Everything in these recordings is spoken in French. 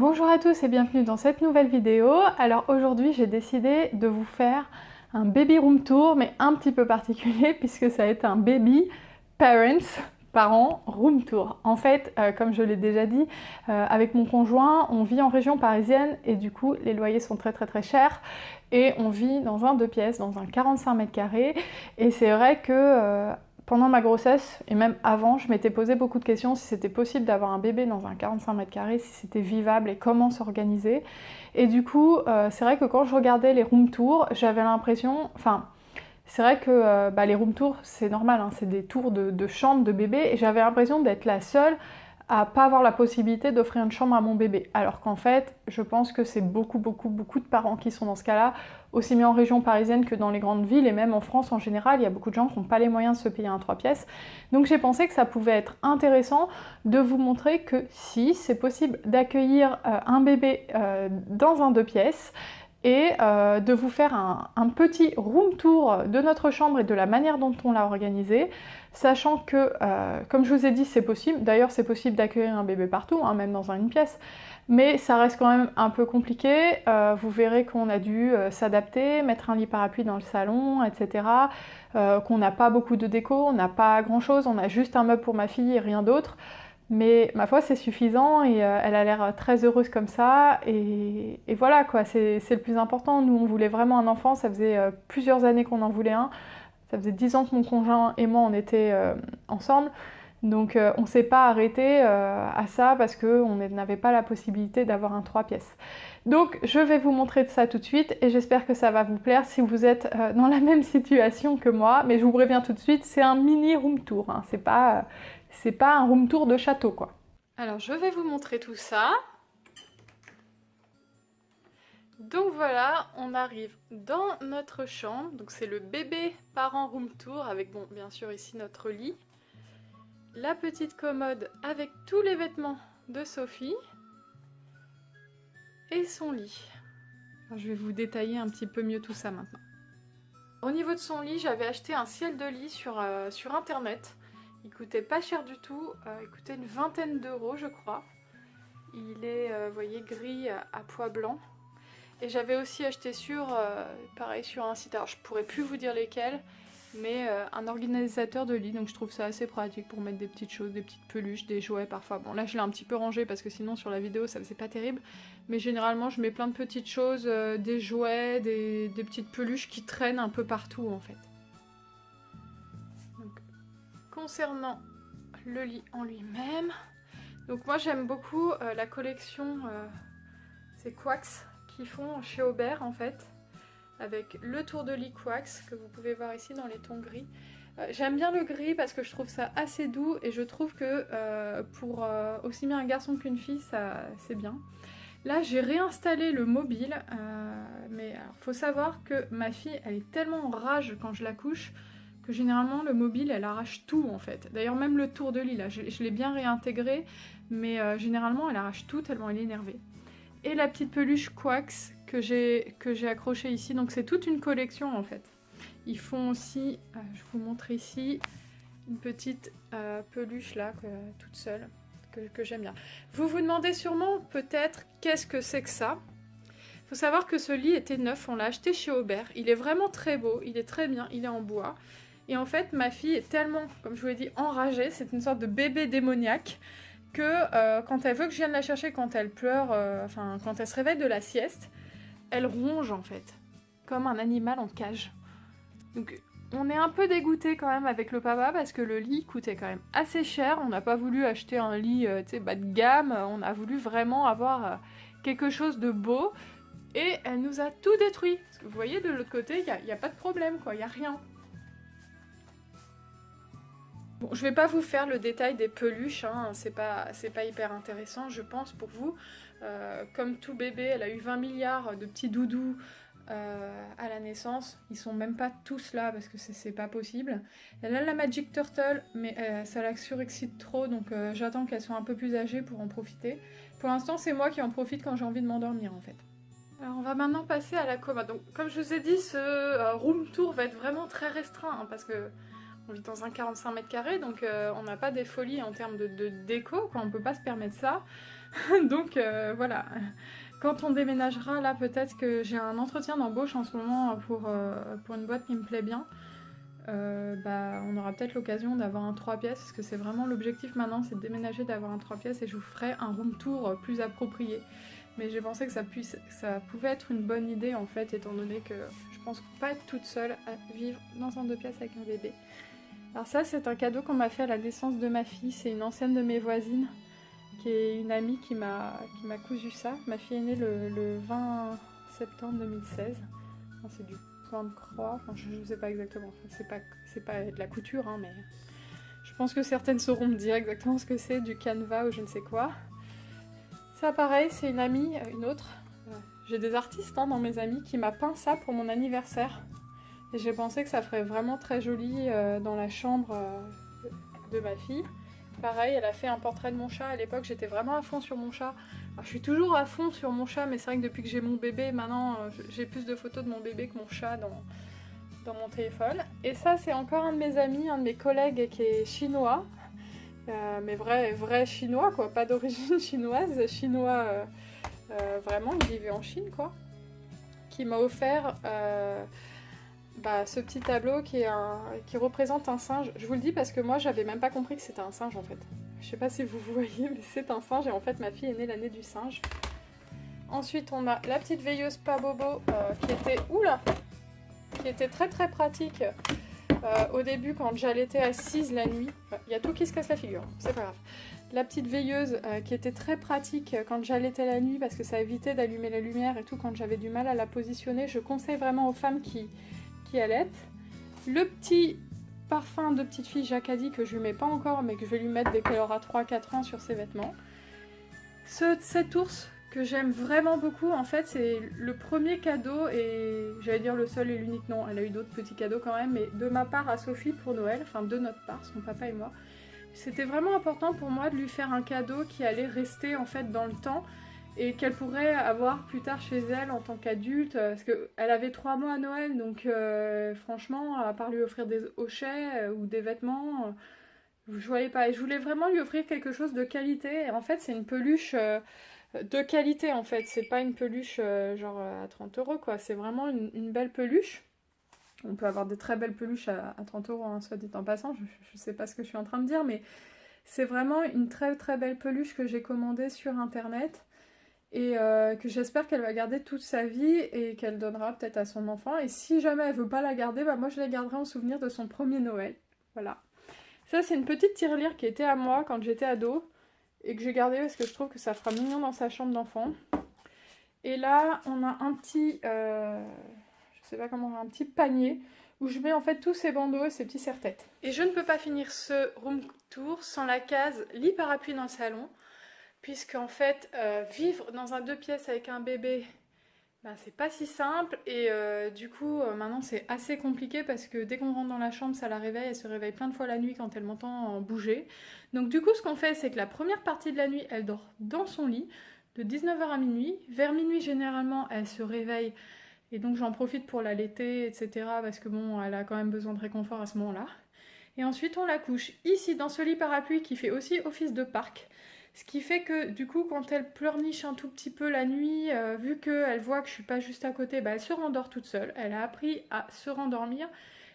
Bonjour à tous et bienvenue dans cette nouvelle vidéo. Alors aujourd'hui j'ai décidé de vous faire un baby room tour mais un petit peu particulier puisque ça va être un baby parents room tour. En fait, comme je l'ai déjà dit, avec mon conjoint, on vit en région parisienne et du coup les loyers sont très chers et on vit dans un 2 pièces, dans un 45 mètres carrés et c'est vrai que pendant ma grossesse, et même avant, je m'étais posé beaucoup de questions si c'était possible d'avoir un bébé dans un 45 mètres carrés, si c'était vivable et comment s'organiser. Et du coup, c'est vrai que quand je regardais les room tours, j'avais l'impression... Enfin, c'est vrai que les room tours, c'est normal, hein, c'est des tours de chambre de bébé, et j'avais l'impression d'être la seule à pas avoir la possibilité d'offrir une chambre à mon bébé. Alors qu'en fait, je pense que c'est beaucoup de parents qui sont dans ce cas-là, aussi bien en région parisienne que dans les grandes villes, et même en France en général, il y a beaucoup de gens qui n'ont pas les moyens de se payer un 3 pièces. Donc j'ai pensé que ça pouvait être intéressant de vous montrer que si, c'est possible d'accueillir un bébé dans un 2 pièces, et de vous faire un petit room tour de notre chambre et de la manière dont on l'a organisée, sachant que, comme je vous ai dit, c'est possible. D'ailleurs, c'est possible d'accueillir un bébé partout, hein, même dans une pièce, mais ça reste quand même un peu compliqué. Vous verrez qu'on a dû s'adapter, mettre un lit parapluie dans le salon, etc. Qu'on n'a pas beaucoup de déco, on n'a pas grand-chose, on a juste un meuble pour ma fille et rien d'autre. Mais ma foi, c'est suffisant et elle a l'air très heureuse comme ça. Et voilà quoi, c'est le plus important. Nous, on voulait vraiment un enfant. Ça faisait plusieurs années qu'on en voulait un. Ça faisait 10 ans que mon conjoint et moi, on était ensemble. Donc on ne s'est pas arrêté à ça parce qu'on n'avait pas la possibilité d'avoir un 3 pièces. Donc je vais vous montrer ça tout de suite et j'espère que ça va vous plaire si vous êtes dans la même situation que moi. Mais je vous préviens tout de suite, c'est un mini room tour, hein. C'est pas un room tour de château quoi. Alors je vais vous montrer tout ça. Donc voilà, on arrive dans notre chambre. Donc c'est le bébé parent room tour avec, bon, bien sûr ici notre lit. La petite commode avec tous les vêtements de Sophie. Et son lit. Alors, je vais vous détailler un petit peu mieux tout ça maintenant. Au niveau de son lit, j'avais acheté un ciel de lit sur internet. Il coûtait pas cher du tout, il coûtait une vingtaine d'euros je crois. Il est, vous voyez, gris à pois blanc. Et j'avais aussi acheté pareil sur un site, alors je pourrais plus vous dire lesquels, mais un organisateur de lit, donc je trouve ça assez pratique pour mettre des petites choses, des petites peluches, des jouets parfois. Bon là je l'ai un petit peu rangé parce que sinon sur la vidéo ça faisait pas terrible, mais généralement je mets plein de petites choses, des jouets, des petites peluches qui traînent un peu partout en fait. Donc, concernant le lit en lui-même, donc moi j'aime beaucoup la collection, c'est Quax qu'ils font chez Aubert en fait, avec le tour de lit Quax que vous pouvez voir ici dans les tons gris. J'aime bien le gris parce que je trouve ça assez doux et je trouve que pour aussi bien un garçon qu'une fille, ça c'est bien. Là j'ai réinstallé le mobile, mais il faut savoir que ma fille elle est tellement en rage quand je la couche que généralement le mobile elle arrache tout en fait. D'ailleurs même le tour de lit là, je l'ai bien réintégré, mais généralement elle arrache tout tellement elle est énervée. Et la petite peluche Quax que j'ai accrochée ici, donc c'est toute une collection en fait. Ils font aussi, je vous montre ici, une petite peluche là, toute seule, que j'aime bien. Vous vous demandez sûrement peut-être qu'est-ce que c'est que ça. Il faut savoir que ce lit était neuf, on l'a acheté chez Aubert. Il est vraiment très beau, il est très bien, il est en bois. Et en fait ma fille est tellement, comme je vous l'ai dit, enragée, c'est une sorte de bébé démoniaque, que quand elle veut que je vienne la chercher, quand elle pleure, enfin quand elle se réveille de la sieste, elle ronge en fait, comme un animal en cage. Donc on est un peu dégoûté quand même avec le papa parce que le lit coûtait quand même assez cher. On n'a pas voulu acheter un lit bas de gamme, on a voulu vraiment avoir quelque chose de beau et elle nous a tout détruit. Parce que vous voyez de l'autre côté, il n'y a pas de problème quoi, il n'y a rien. Bon, je vais pas vous faire le détail des peluches, hein, c'est pas hyper intéressant je pense pour vous. Comme tout bébé, elle a eu 20 milliards de petits doudous à la naissance. Ils sont même pas tous là parce que c'est pas possible. Elle a la Magic Turtle, mais ça la surexcite trop, donc j'attends qu'elle soit un peu plus âgée pour en profiter. Pour l'instant, c'est moi qui en profite quand j'ai envie de m'endormir en fait. Alors on va maintenant passer à la commode. Donc comme je vous ai dit, ce room tour va être vraiment très restreint, hein, parce que On vit dans un 45 mètres carrés, donc on n'a pas des folies en termes de déco, quoi. On peut pas se permettre ça. Donc voilà. Quand on déménagera, là peut-être que j'ai un entretien d'embauche en ce moment pour une boîte qui me plaît bien. On aura peut-être l'occasion d'avoir un 3 pièces, parce que c'est vraiment l'objectif maintenant, c'est de déménager, d'avoir un 3 pièces, et je vous ferai un room tour plus approprié. Mais j'ai pensé que ça pouvait être une bonne idée en fait, étant donné que je pense pas être toute seule à vivre dans un 2 pièces avec un bébé. Alors ça, c'est un cadeau qu'on m'a fait à la naissance de ma fille, c'est une ancienne de mes voisines, qui est une amie qui m'a cousu ça. Ma fille est née le 20 septembre 2016. Enfin, c'est du point de croix, enfin, je ne sais pas exactement, enfin, c'est pas de la couture, hein, mais je pense que certaines sauront me dire exactement ce que c'est, du canevas ou je ne sais quoi. Ça pareil, c'est une amie, une autre. J'ai des artistes dans mes amis qui m'a peint ça pour mon anniversaire. Et j'ai pensé que ça ferait vraiment très joli dans la chambre de ma fille. Pareil, elle a fait un portrait de mon chat. À l'époque, j'étais vraiment à fond sur mon chat. Alors, je suis toujours à fond sur mon chat, mais c'est vrai que depuis que j'ai mon bébé, maintenant, j'ai plus de photos de mon bébé que mon chat dans mon téléphone. Et ça, c'est encore un de mes amis, un de mes collègues qui est chinois. Mais vrai chinois, quoi. Pas d'origine chinoise. Chinois, vraiment, il vivait en Chine, quoi. Qui m'a offert... ce petit tableau qui représente un singe. Je vous le dis parce que moi j'avais même pas compris que c'était un singe en fait. Je sais pas si vous voyez, mais c'est un singe et en fait ma fille est née l'année du singe. Ensuite on a la petite veilleuse pas bobo qui était très très pratique au début quand j'allaitais assise la nuit. Il y a tout qui se casse la figure, c'est pas grave. La petite veilleuse qui était très pratique quand j'allaitais la nuit parce que ça évitait d'allumer la lumière et tout quand j'avais du mal à la positionner. Je conseille vraiment aux femmes qui allaitent. Le petit parfum de petite fille Jacadi que je lui mets pas encore mais que je vais lui mettre dès qu'elle aura 3-4 ans sur ses vêtements. Cet ours que j'aime vraiment beaucoup, en fait c'est le premier cadeau et j'allais dire le seul et l'unique, non, elle a eu d'autres petits cadeaux quand même, mais de ma part à Sophie pour Noël, enfin de notre part, son papa et moi. C'était vraiment important pour moi de lui faire un cadeau qui allait rester en fait dans le temps et qu'elle pourrait avoir plus tard chez elle en tant qu'adulte, parce qu'elle avait 3 mois à Noël, donc franchement, à part lui offrir des hochets ou des vêtements, je voyais pas. Et je voulais vraiment lui offrir quelque chose de qualité, et en fait c'est une peluche de qualité en fait, c'est pas une peluche genre à 30 €, quoi, c'est vraiment une belle peluche. On peut avoir des très belles peluches à 30 €, hein, soit dit en passant, je sais pas ce que je suis en train de dire, mais c'est vraiment une très très belle peluche que j'ai commandée sur internet et que j'espère qu'elle va garder toute sa vie et qu'elle donnera peut-être à son enfant. Et si jamais elle veut pas la garder, moi je la garderai en souvenir de son premier Noël. Voilà. Ça c'est une petite tirelire qui était à moi quand j'étais ado et que j'ai gardée parce que je trouve que ça fera mignon dans sa chambre d'enfant. Et là on a un petit... je sais pas comment, un petit panier où je mets en fait tous ces bandeaux et ces petits serre-têtes. Et je ne peux pas finir ce room tour sans la case lit parapluie dans le salon, puisque en fait vivre dans un 2 pièces avec un bébé, c'est pas si simple et du coup maintenant c'est assez compliqué parce que dès qu'on rentre dans la chambre ça la réveille, elle se réveille plein de fois la nuit quand elle m'entend bouger. Donc du coup ce qu'on fait c'est que la première partie de la nuit elle dort dans son lit de 19 h à minuit. Vers minuit généralement elle se réveille. Et donc j'en profite pour l'allaiter, etc. Parce que bon, elle a quand même besoin de réconfort à ce moment-là. Et ensuite on la couche ici dans ce lit parapluie qui fait aussi office de parc. Ce qui fait que du coup quand elle pleurniche un tout petit peu la nuit, vu qu'elle voit que je suis pas juste à côté, elle se rendort toute seule. Elle a appris à se rendormir.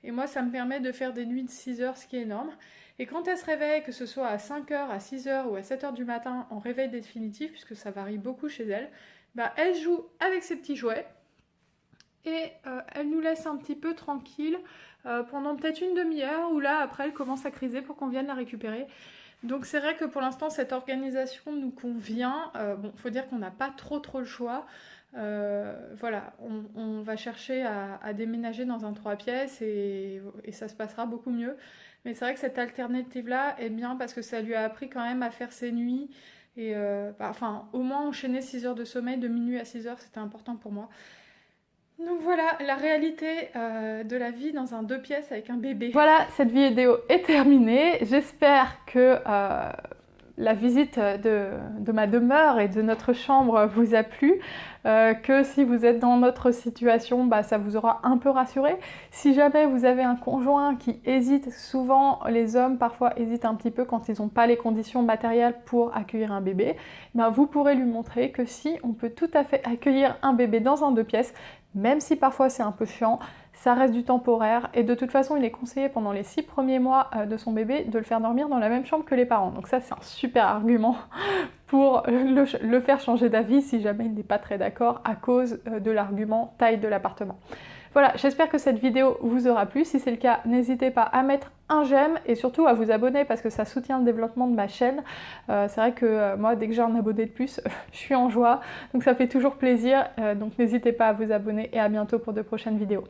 Et moi ça me permet de faire des nuits de 6 h, ce qui est énorme. Et quand elle se réveille, que ce soit à 5 h, à 6 h ou à 7 h du matin en réveil définitif, puisque ça varie beaucoup chez elle, elle joue avec ses petits jouets. Et elle nous laisse un petit peu tranquille pendant peut-être une demi-heure où là après elle commence à criser pour qu'on vienne la récupérer. Donc c'est vrai que pour l'instant cette organisation nous convient. Faut dire qu'on n'a pas trop le choix. Voilà, on va chercher à déménager dans un 3 pièces et ça se passera beaucoup mieux. Mais c'est vrai que cette alternative là est bien parce que ça lui a appris quand même à faire ses nuits. Et au moins enchaîner 6 heures de sommeil de minuit à 6 h, c'était important pour moi. Donc voilà, la réalité de la vie dans un 2 pièces avec un bébé. Voilà, cette vidéo est terminée. J'espère que la visite de ma demeure et de notre chambre vous a plu, que si vous êtes dans notre situation, ça vous aura un peu rassuré. Si jamais vous avez un conjoint qui hésite, souvent les hommes parfois hésitent un petit peu quand ils n'ont pas les conditions matérielles pour accueillir un bébé, vous pourrez lui montrer que si on peut tout à fait accueillir un bébé dans un 2 pièces, même si parfois c'est un peu chiant, ça reste du temporaire et de toute façon il est conseillé pendant les 6 premiers mois de son bébé de le faire dormir dans la même chambre que les parents. Donc ça c'est un super argument pour le faire changer d'avis si jamais il n'est pas très d'accord à cause de l'argument taille de l'appartement. Voilà, j'espère que cette vidéo vous aura plu. Si c'est le cas, n'hésitez pas à mettre un j'aime et surtout à vous abonner parce que ça soutient le développement de ma chaîne. C'est vrai que moi, dès que j'ai un abonné de plus, je suis en joie. Donc ça fait toujours plaisir. Donc n'hésitez pas à vous abonner et à bientôt pour de prochaines vidéos.